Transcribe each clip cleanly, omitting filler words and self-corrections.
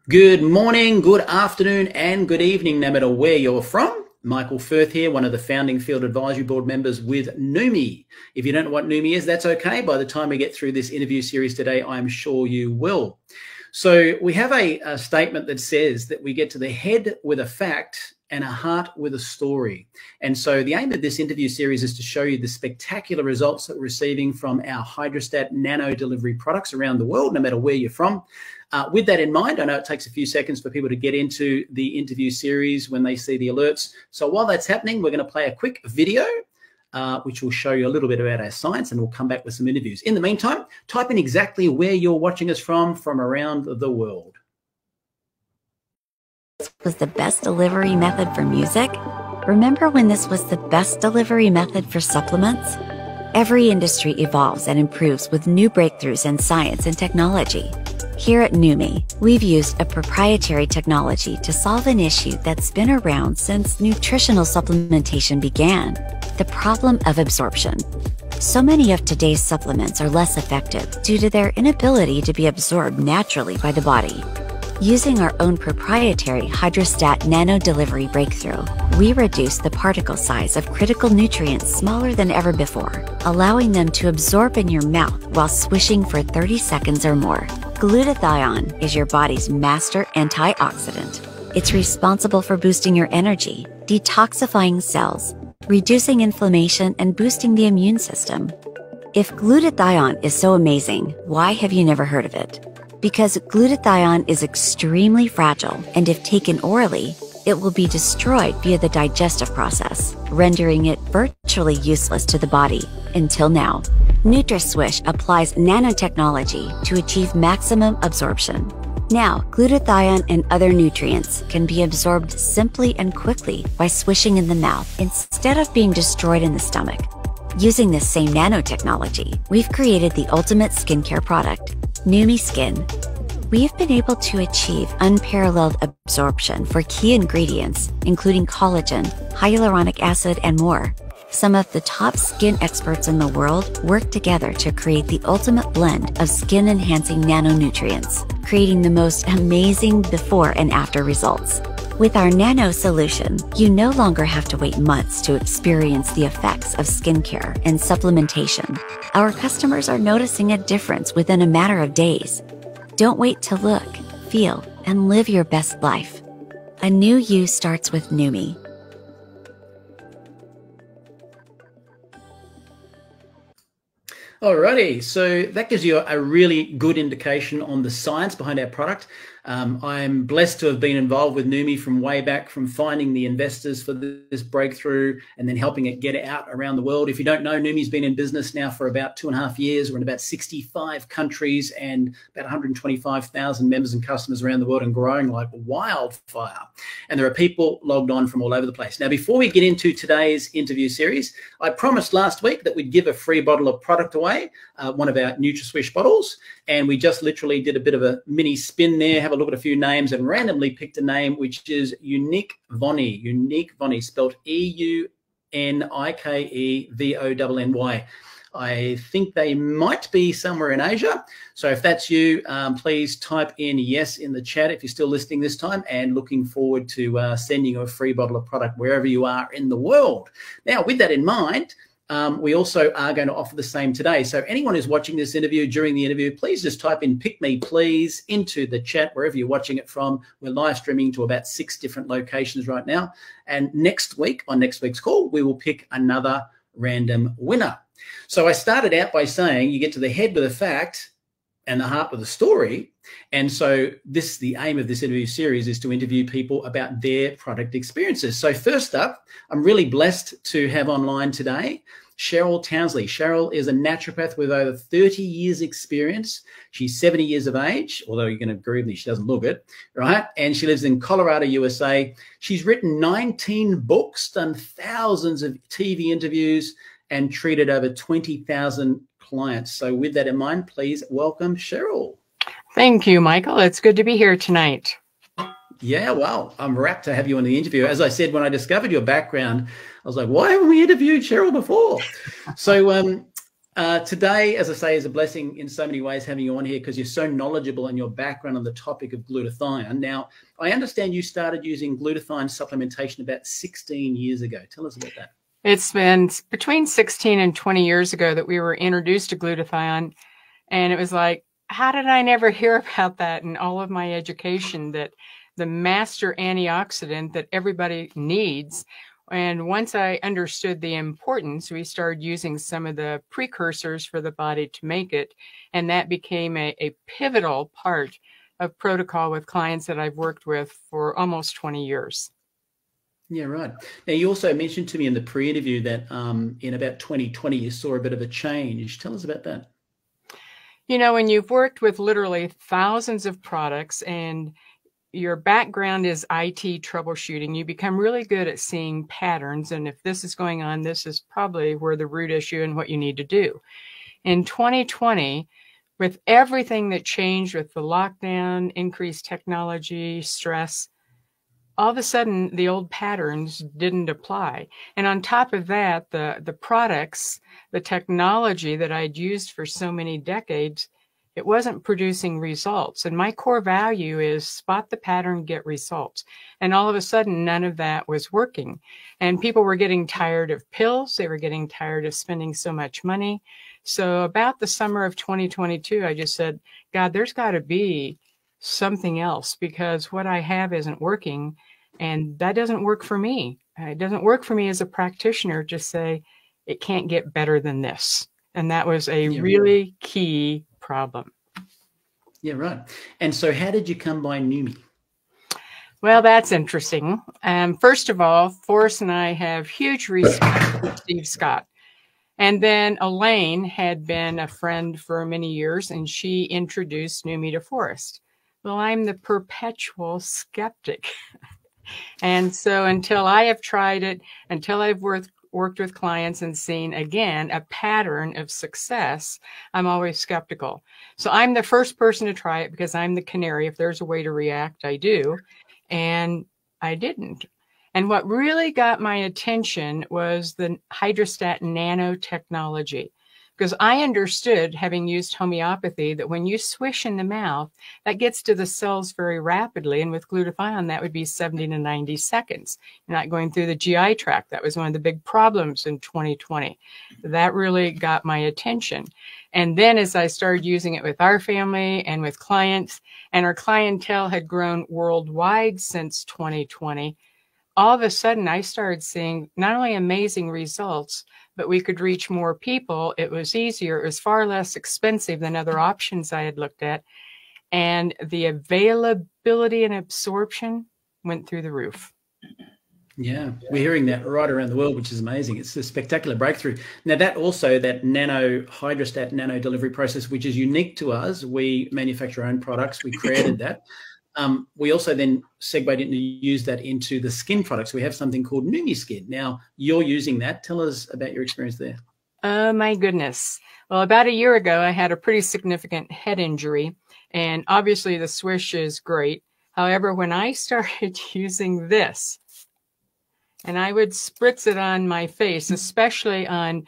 Good morning, good afternoon, and good evening, no matter where you're from. Michael Firth here, one of the founding field advisory board members with Neumi. If you don't know what Neumi is, that's okay. By the time we get through this interview series today, I'm sure you will. So we have a statement that says that we get to the head with a fact and a heart with a story. And so the aim of this interview series is to show you the spectacular results that we're receiving from our HydraStat Nano delivery products around the world, no matter where you're from. With that in mind, I know it takes a few seconds for people to get into the interview series when they see the alerts. So while that's happening, we're going to play a quick video, which will show you a little bit about our science, and we'll come back with some interviews. In the meantime, type in exactly where you're watching us from around the world. Was the best delivery method for music? Remember when this was the best delivery method for supplements? Every industry evolves and improves with new breakthroughs in science and technology. Here at Neumi, we've used a proprietary technology to solve an issue that's been around since nutritional supplementation began: the problem of absorption. So many of today's supplements are less effective due to their inability to be absorbed naturally by the body. Using our own proprietary HydraStat Nano delivery breakthrough, we reduce the particle size of critical nutrients smaller than ever before, allowing them to absorb in your mouth while swishing for 30 seconds or more. Glutathione is your body's master antioxidant. It's responsible for boosting your energy, detoxifying cells, reducing inflammation, and boosting the immune system. If glutathione is so amazing, why have you never heard of it? Because glutathione is extremely fragile, and if taken orally, it will be destroyed via the digestive process, rendering it virtually useless to the body. Until now, NutraSwish applies nanotechnology to achieve maximum absorption. Now, glutathione and other nutrients can be absorbed simply and quickly by swishing in the mouth instead of being destroyed in the stomach. Using this same nanotechnology, we've created the ultimate skincare product, Neumi Skin. We've been able to achieve unparalleled absorption for key ingredients, including collagen, hyaluronic acid, and more. Some of the top skin experts in the world work together to create the ultimate blend of skin-enhancing nanonutrients, creating the most amazing before and after results. With our Nano solution, you no longer have to wait months to experience the effects of skincare and supplementation. Our customers are noticing a difference within a matter of days. Don't wait to look, feel, and live your best life. A new you starts with Neumi. Alrighty, so that gives you a really good indication on the science behind our product. I'm blessed to have been involved with Neumi from way back, from finding the investors for this breakthrough and then helping it get out around the world. If you don't know, Neumi's been in business now for about 2.5 years. We're in about 65 countries and about 125,000 members and customers around the world, and growing like wildfire. And there are people logged on from all over the place. Now, before we get into today's interview series, I promised last week that we'd give a free bottle of product away, one of our NutraSwish bottles, and we just literally did a bit of a mini spin there, have a look at a few names, and randomly picked a name which is Unique Vonny. Unique Vonny, spelled EUNIKEVONNY. I think they might be somewhere in Asia. So if that's you, please type in yes in the chat if you're still listening this time, and looking forward to sending you a free bottle of product wherever you are in the world. Now, with that in mind, we also are going to offer the same today. So anyone who's watching this interview, during the interview, please just type in "pick me, please" into the chat wherever you're watching it from. We're live streaming to about 6 different locations right now. And next week, on next week's call, we will pick another random winner. So I started out by saying you get to the head with a fact and the heart with a story. And so the aim of this interview series is to interview people about their product experiences. So first up, I'm really blessed to have online today Cheryl Townsley. Cheryl is a naturopath with over 30 years experience. She's 70 years of age, although you're going to agree with me, she doesn't look it, right? And she lives in Colorado, USA. She's written 19 books, done thousands of TV interviews, and treated over 20,000 clients. So with that in mind, please welcome Cheryl. Thank you, Michael. It's good to be here tonight. Yeah, well, I'm rapt to have you on the interview. As I said, when I discovered your background, I was like, why haven't we interviewed Cheryl before? So Today, as I say, is a blessing in so many ways having you on here because you're so knowledgeable in your background on the topic of glutathione. Now, I understand you started using glutathione supplementation about 16 years ago. Tell us about that. It's been between 16 and 20 years ago that we were introduced to glutathione. And it was like, how did I never hear about that in all of my education, that the master antioxidant that everybody needs? And once I understood the importance, we started using some of the precursors for the body to make it. And that became a pivotal part of protocol with clients that I've worked with for almost 20 years. Yeah, right. Now, you also mentioned to me in the pre-interview that in about 2020, you saw a bit of a change. Tell us about that. You know, when you've worked with literally thousands of products and your background is IT troubleshooting, you become really good at seeing patterns. And if this is going on, this is probably where the root issue and what you need to do. In 2020, with everything that changed with the lockdown, increased technology, stress, all of a sudden the old patterns didn't apply. And on top of that, the products, the technology that I'd used for so many decades, it wasn't producing results. And my core value is spot the pattern, get results. And all of a sudden, none of that was working. And people were getting tired of pills. They were getting tired of spending so much money. So about the summer of 2022, I just said, God, there's got to be something else because what I have isn't working. And that doesn't work for me. It doesn't work for me as a practitioner to say it can't get better than this. And that was a really key problem. Yeah, right. And so how did you come by Neumi? Well, that's interesting. First of all, Forrest and I have huge respect for Steve Scott. And then Elaine had been a friend for many years, and she introduced Neumi to Forrest. Well, I'm the perpetual skeptic. And so until I have tried it, until I've worked with clients and seen, again, a pattern of success, I'm always skeptical. So I'm the first person to try it because I'm the canary. If there's a way to react, I do. And I didn't. And what really got my attention was the HydraStat Nano technology. Because I understood, having used homeopathy, that when you swish in the mouth, that gets to the cells very rapidly. And with glutathione, that would be 70 to 90 seconds. You're not going through the GI tract. That was one of the big problems in 2020. That really got my attention. And then as I started using it with our family and with clients, and our clientele had grown worldwide since 2020, all of a sudden I started seeing not only amazing results, but we could reach more people. It was easier. It was far less expensive than other options I had looked at. And the availability and absorption went through the roof. Yeah, we're hearing that right around the world, which is amazing. It's a spectacular breakthrough. Now, that Nano HydraStat nano delivery process, which is unique to us, we manufacture our own products. We created that. We also then segued into use that into the skin products. We have something called Neumi Skin. Now, you're using that. Tell us about your experience there. Oh, my goodness. Well, about a year ago, I had a pretty significant head injury, and obviously the swish is great. However, when I started using this, and I would spritz it on my face, especially on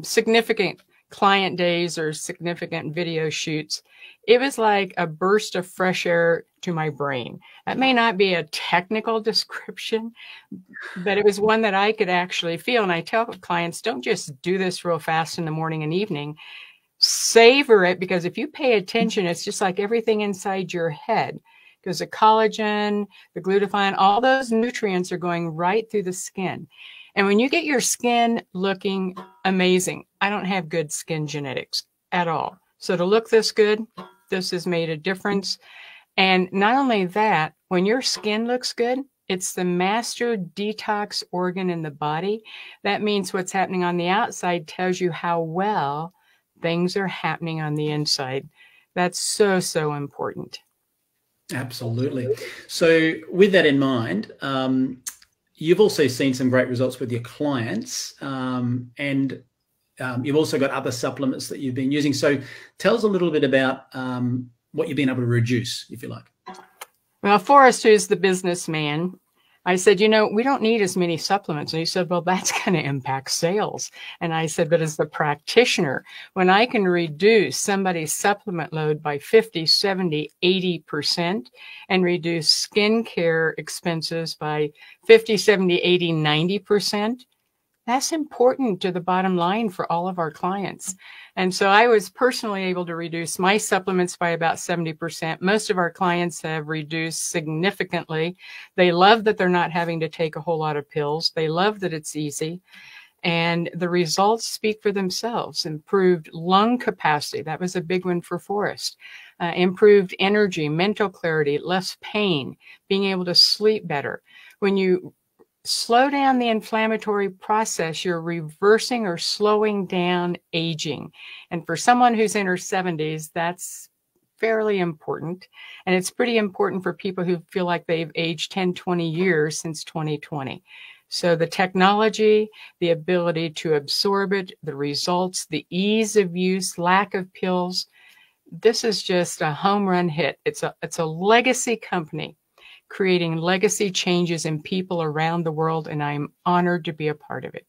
significant client days or significant video shoots, it was like a burst of fresh air to my brain. That may not be a technical description, but it was one that I could actually feel. And I tell clients, don't just do this real fast in the morning and evening. Savor it, because if you pay attention, it's just like everything inside your head. Because the collagen, the glutathione, all those nutrients are going right through the skin. And when you get your skin looking amazing, I don't have good skin genetics at all. So to look this good, this has made a difference. And not only that, when your skin looks good, it's the master detox organ in the body. That means what's happening on the outside tells you how well things are happening on the inside. That's so, so important. Absolutely. So with that in mind, you've also seen some great results with your clients, and you've also got other supplements that you've been using. So tell us a little bit about what you've been able to reduce, if you like. Well, Forrest, who's the businessman, I said, you know, we don't need as many supplements. And he said, well, that's going to impact sales. And I said, but as the practitioner, when I can reduce somebody's supplement load by 50, 70, 80% and reduce skincare expenses by 50, 70, 80, 90%, that's important to the bottom line for all of our clients. And so I was personally able to reduce my supplements by about 70%. Most of our clients have reduced significantly. They love that they're not having to take a whole lot of pills. They love that it's easy. And the results speak for themselves. Improved lung capacity. That was a big one for Forrest. Improved energy, mental clarity, less pain, being able to sleep better. When you slow down the inflammatory process, you're reversing or slowing down aging. And for someone who's in her 70s, that's fairly important. And it's pretty important for people who feel like they've aged 10, 20 years since 2020. So the technology, the ability to absorb it, the results, the ease of use, lack of pills, this is just a home run hit. It's a legacy company creating legacy changes in people around the world, and I'm honored to be a part of it.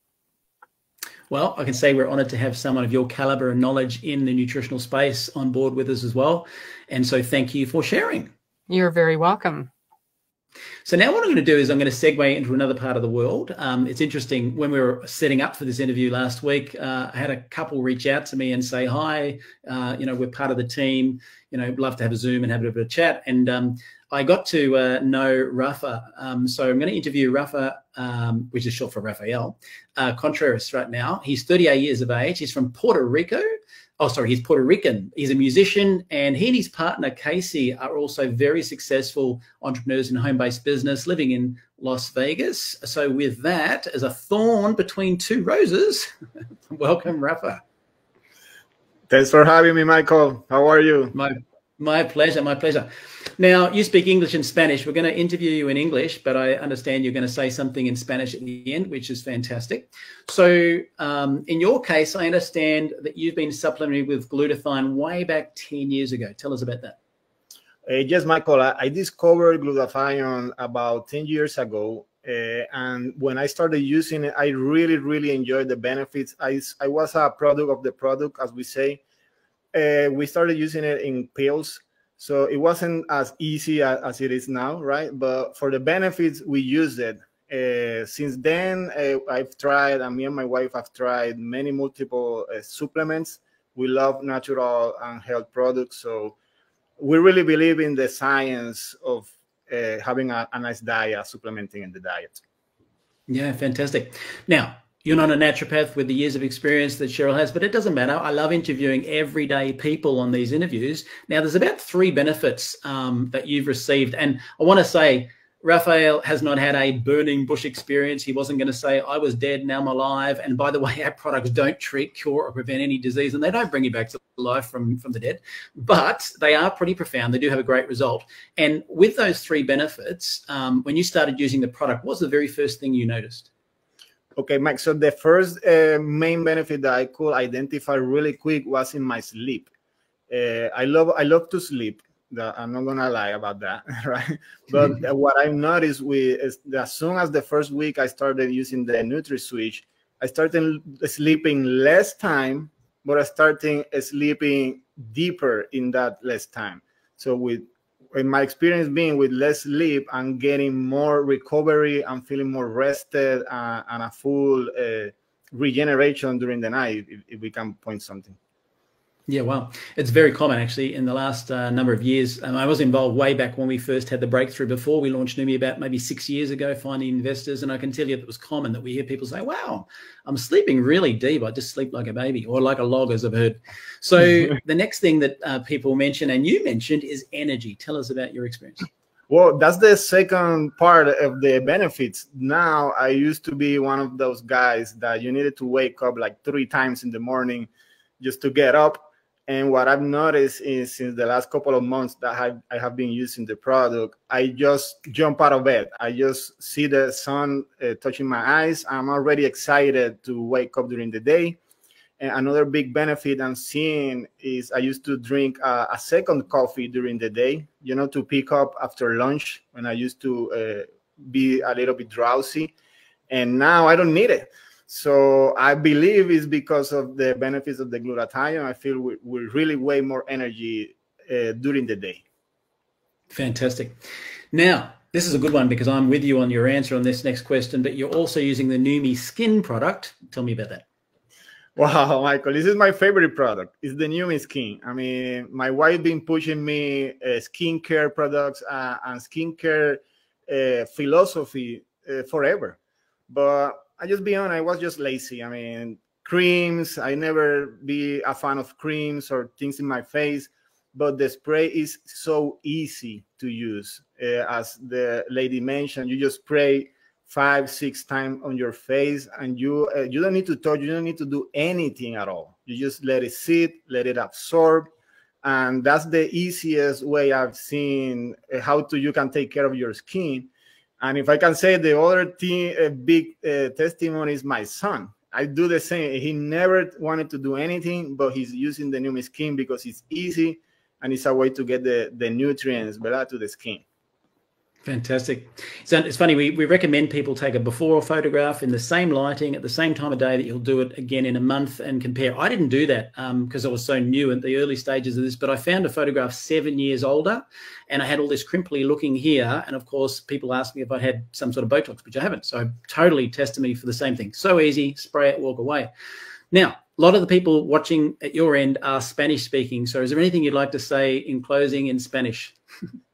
Well, I can say we're honored to have someone of your caliber and knowledge in the nutritional space on board with us as well. And so thank you for sharing. You're very welcome. So now what I'm going to do is I'm going to segue into another part of the world. It's interesting, when we were setting up for this interview last week, I had a couple reach out to me and say, hi, we're part of the team, love to have a Zoom and have a bit of a chat. And I got to know Rafa. So I'm going to interview Rafa, which is short for Rafael, Contreras right now. He's 38 years of age. He's from Puerto Rico. Oh, sorry, he's Puerto Rican. He's a musician, and he and his partner, Casey, are also very successful entrepreneurs in home-based business, living in Las Vegas. So with that, as a thorn between two roses, welcome, Rafa. Thanks for having me, Michael. How are you? My pleasure, my pleasure. Now, you speak English and Spanish. We're going to interview you in English, but I understand you're going to say something in Spanish at the end, which is fantastic. So in your case, I understand that you've been supplemented with glutathione way back 10 years ago. Tell us about that. Yes, Michael, I discovered glutathione about 10 years ago. And when I started using it, I really, really enjoyed the benefits. I was a product of the product, as we say. We started using it in pills, so it wasn't as easy as it is now, right? But for the benefits, we used it. Since then, I've tried, and me and my wife have tried multiple supplements. We love natural and health products, so we really believe in the science of having a nice diet, supplementing in the diet. Yeah, fantastic. Now, you're not a naturopath with the years of experience that Cheryl has, but it doesn't matter. I love interviewing everyday people on these interviews. Now, there's about 3 benefits that you've received. And I want to say, Rafael has not had a burning bush experience. He wasn't going to say, I was dead, now I'm alive. And by the way, our products don't treat, cure, or prevent any disease, and they don't bring you back to life from the dead. But they are pretty profound. They do have a great result. And with those 3 benefits, when you started using the product, what was the very first thing you noticed? Okay, Mike, so the first main benefit that I could identify really quick was in my sleep. I love to sleep. I'm not gonna lie about that, right? But what I noticed is as soon as the first week I started using the NutriSwitch, I started sleeping less time, but I started sleeping deeper in that less time. So in my experience being with less sleep, I'm getting more recovery, I'm feeling more rested, and a full regeneration during the night, if we can point something. Yeah, well, it's very common actually in the last number of years. I was involved way back when we first had the breakthrough before we launched Neumi about maybe 6 years ago, finding investors. And I can tell you that it was common that we hear people say, wow, I'm sleeping really deep. I just sleep like a baby, or like a log, as I've heard. So the next thing that people mention, and you mentioned, is energy. Tell us about your experience. Well, that's the second part of the benefits. Now, I used to be one of those guys that you needed to wake up like 3 times in the morning just to get up. And what I've noticed is since the last couple of months that I have been using the product, I just jump out of bed. I just see the sun touching my eyes. I'm already excited to wake up during the day. And another big benefit I'm seeing is I used to drink a second coffee during the day, to pick up after lunch when I used to be a little bit drowsy. And now I don't need it. So I believe it's because of the benefits of the glutathione. I feel we really way more energy during the day. Fantastic. Now, this is a good one because I'm with you on your answer on this next question, but you're also using the Neumi skin product. Tell me about that. Wow, Michael, this is my favorite product. It's the Neumi Skin. I mean, my wife been pushing me skincare products and skincare philosophy forever. But I just be honest, I was just lazy. I mean, creams, I never be a fan of creams or things in my face. But the spray is so easy to use. As the lady mentioned, you just spray 5-6 times on your face, and you don't need to touch, you don't need to do anything at all. You just let it sit, let it absorb, and that's the easiest way I've seen you can take care of your skin. And if I can say the other thing, big testimony is my son. I do the same. He never wanted to do anything, but he's using the Neumi Skin because it's easy and it's a way to get the nutrients, ¿verdad?, to the skin. Fantastic. So it's funny, we recommend people take a before photograph in the same lighting at the same time of day that you'll do it again in a month and compare. I didn't do that because I was so new in the early stages of this, but I found a photograph 7 years older and I had all this crimply looking here. And of course, people asked me if I had some sort of Botox, which I haven't. So totally testimony for the same thing. So easy, spray it, walk away. Now, a lot of the people watching at your end are Spanish speaking. So is there anything you'd like to say in closing in Spanish?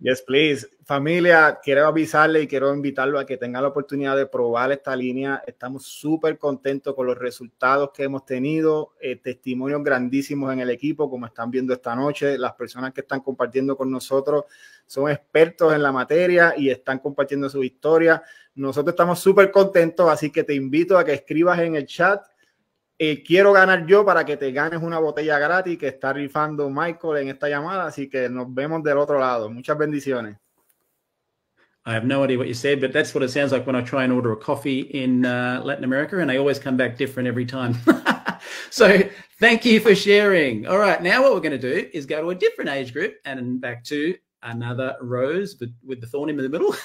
Yes, please. Familia, quiero avisarle y quiero invitarlo a que tenga la oportunidad de probar esta línea. Estamos súper contentos con los resultados que hemos tenido, testimonios grandísimos en el equipo, como están viendo esta noche. Las personas que están compartiendo con nosotros son expertos en la materia y están compartiendo su historia. Nosotros estamos súper contentos, así que te invito a que escribas en el chat. Quiero ganar yo para que te ganes una botella gratis que está rifando Michael en esta llamada, así que nos vemos del otro lado. Muchas bendiciones. I have no idea what you said, but that's what it sounds like when I try and order a coffee in Latin America, and they always come back different every time. So thank you for sharing. All right, now what we're going to do is go to a different age group and back to another rose with the thorn in the middle,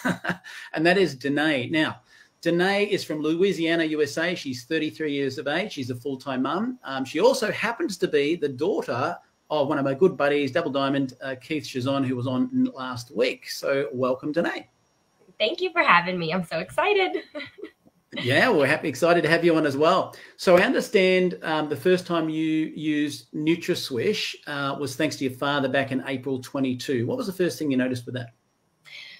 and that is Danae. Now, Danae is from Louisiana, USA. She's 33 years of age. She's a full-time mum. She also happens to be the daughter of one of my good buddies, Double Diamond, Keith Chazon, who was on last week. So welcome, Danae. Thank you for having me. I'm so excited. Yeah, we're excited to have you on as well. So I understand the first time you used NutraSwish was thanks to your father back in April 22. What was the first thing you noticed with that?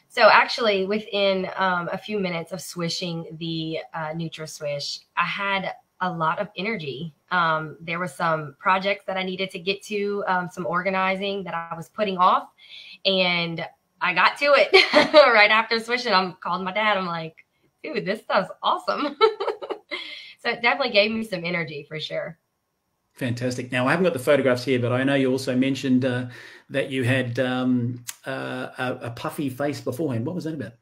So actually, within a few minutes of swishing the NutraSwish, I had a lot of energy. There were some projects that I needed to get to, some organizing that I was putting off, and I got to it right after swishing. I called my dad. I'm like, dude, this stuff's awesome. So it definitely gave me some energy for sure. Fantastic. Now, I haven't got the photographs here, but I know you also mentioned that you had a puffy face beforehand. What was that about?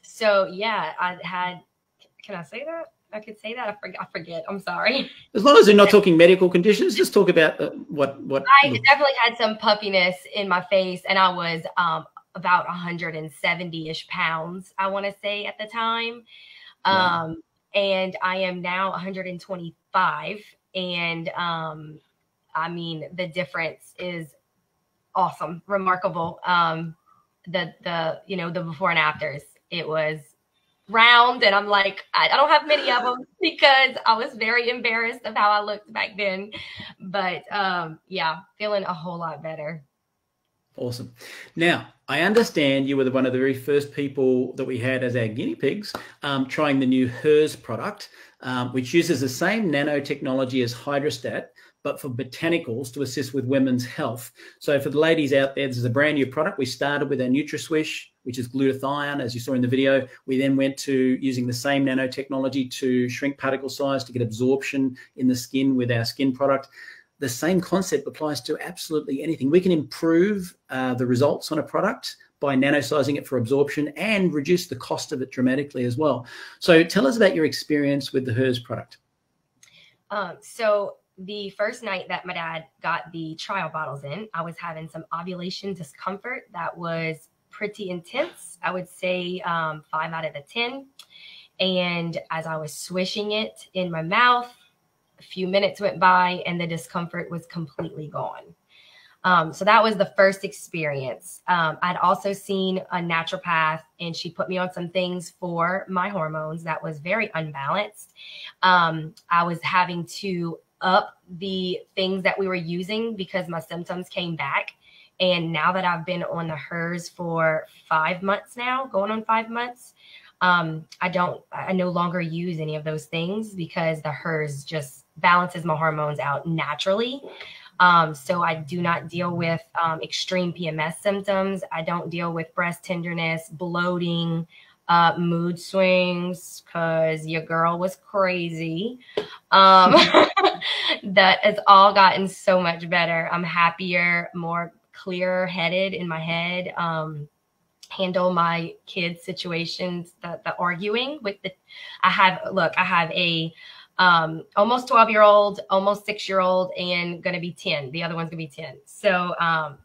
So, yeah, I had, can I say that? I could say that. I forget. I'm sorry. As long as you're not talking medical conditions, just talk about what. I definitely had some puffiness in my face, and I was about 170-ish pounds, I want to say, at the time. Wow. And I am now 125. And I mean, the difference is awesome, remarkable. The before and afters, it was round, and I'm like, I don't have many of them because I was very embarrassed of how I looked back then. But yeah, feeling a whole lot better. Awesome. Now, I understand you were one of the very first people that we had as our guinea pigs trying the new HERS product, which uses the same nanotechnology as HydraStat, but for botanicals to assist with women's health. So for the ladies out there, this is a brand new product. We started with our NutraSwish, which is glutathione, as you saw in the video. We then went to using the same nanotechnology to shrink particle size to get absorption in the skin with our skin product. The same concept applies to absolutely anything. We can improve the results on a product by nanosizing it for absorption and reduce the cost of it dramatically as well. So tell us about your experience with the HERS product. So the first night that my dad got the trial bottles in, I was having some ovulation discomfort that was pretty intense. I would say 5 out of the 10. And as I was swishing it in my mouth, a few minutes went by and the discomfort was completely gone. So that was the first experience. I'd also seen a naturopath, and she put me on some things for my hormones that was very unbalanced. I was having to up the things that we were using because my symptoms came back. And now that I've been on the HERS for 5 months now, going on 5 months, I no longer use any of those things because the HERS just balances my hormones out naturally. So I do not deal with extreme PMS symptoms. I don't deal with breast tenderness, bloating, mood swings, because your girl was crazy. That has all gotten so much better. I'm happier, more clear-headed in my head. Handle my kids' situations, the arguing with the, I have a almost 12-year-old, almost 6-year-old, and going to be 10. The other one's going to be 10. So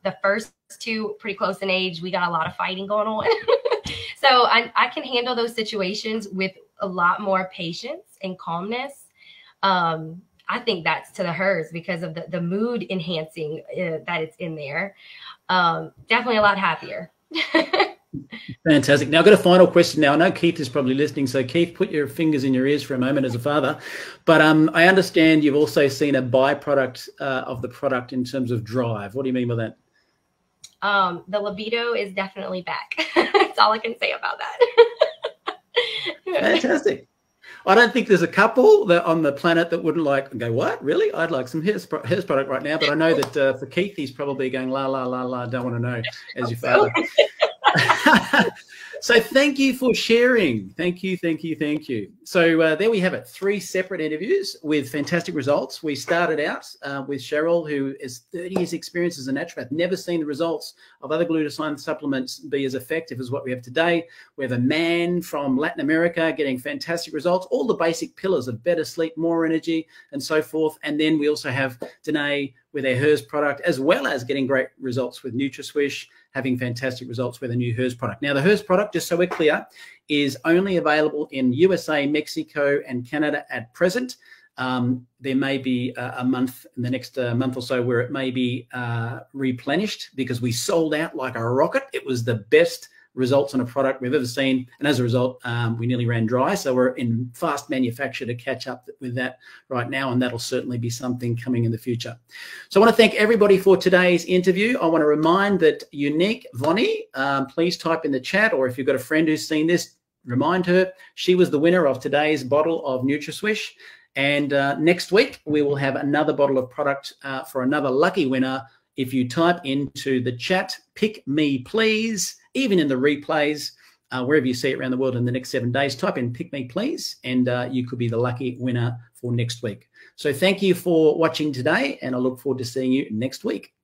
the first two pretty close in age, we got a lot of fighting going on. So I can handle those situations with a lot more patience and calmness. I think that's to the HERS because of the mood enhancing that it's in there. Definitely a lot happier. Fantastic. Now, I've got a final question now. I know Keith is probably listening, so Keith, put your fingers in your ears for a moment as a father. But I understand you've also seen a byproduct of the product in terms of drive. What do you mean by that? The libido is definitely back. That's all I can say about that. Fantastic. I don't think there's a couple that on the planet that wouldn't like go, what, really? I'd like some HERS product right now. But I know that for Keith, he's probably going, la, la, la, la, don't want to know as your father. So thank you for sharing. Thank you, thank you, thank you. So there we have it. 3 separate interviews with fantastic results. We started out with Cheryl, who is 30 years experience as a naturopath, never seen the results of other glutathione supplements be as effective as what we have today. We have a man from Latin America getting fantastic results, all the basic pillars of better sleep, more energy, and so forth. And then we also have Danae with their HERS product, as well as getting great results with NutraSwish, having fantastic results with a new HERS product. Now, the HERS product, just so we're clear, is only available in USA, Mexico, and Canada at present. There may be a month in the next month or so where it may be replenished because we sold out like a rocket. It was the best results on a product we've ever seen, and as a result we nearly ran dry, so we're in fast manufacture to catch up with that right now, and that'll certainly be something coming in the future. So I want to thank everybody for today's interview. I want to remind that Unique Vonnie, please type in the chat, or if you've got a friend who's seen this, remind her she was the winner of today's bottle of NutraSwish. And next week we will have another bottle of product for another lucky winner. If you type into the chat, pick me please, even in the replays, wherever you see it around the world in the next 7 days, type in pick me please, and you could be the lucky winner for next week. So thank you for watching today, and I look forward to seeing you next week.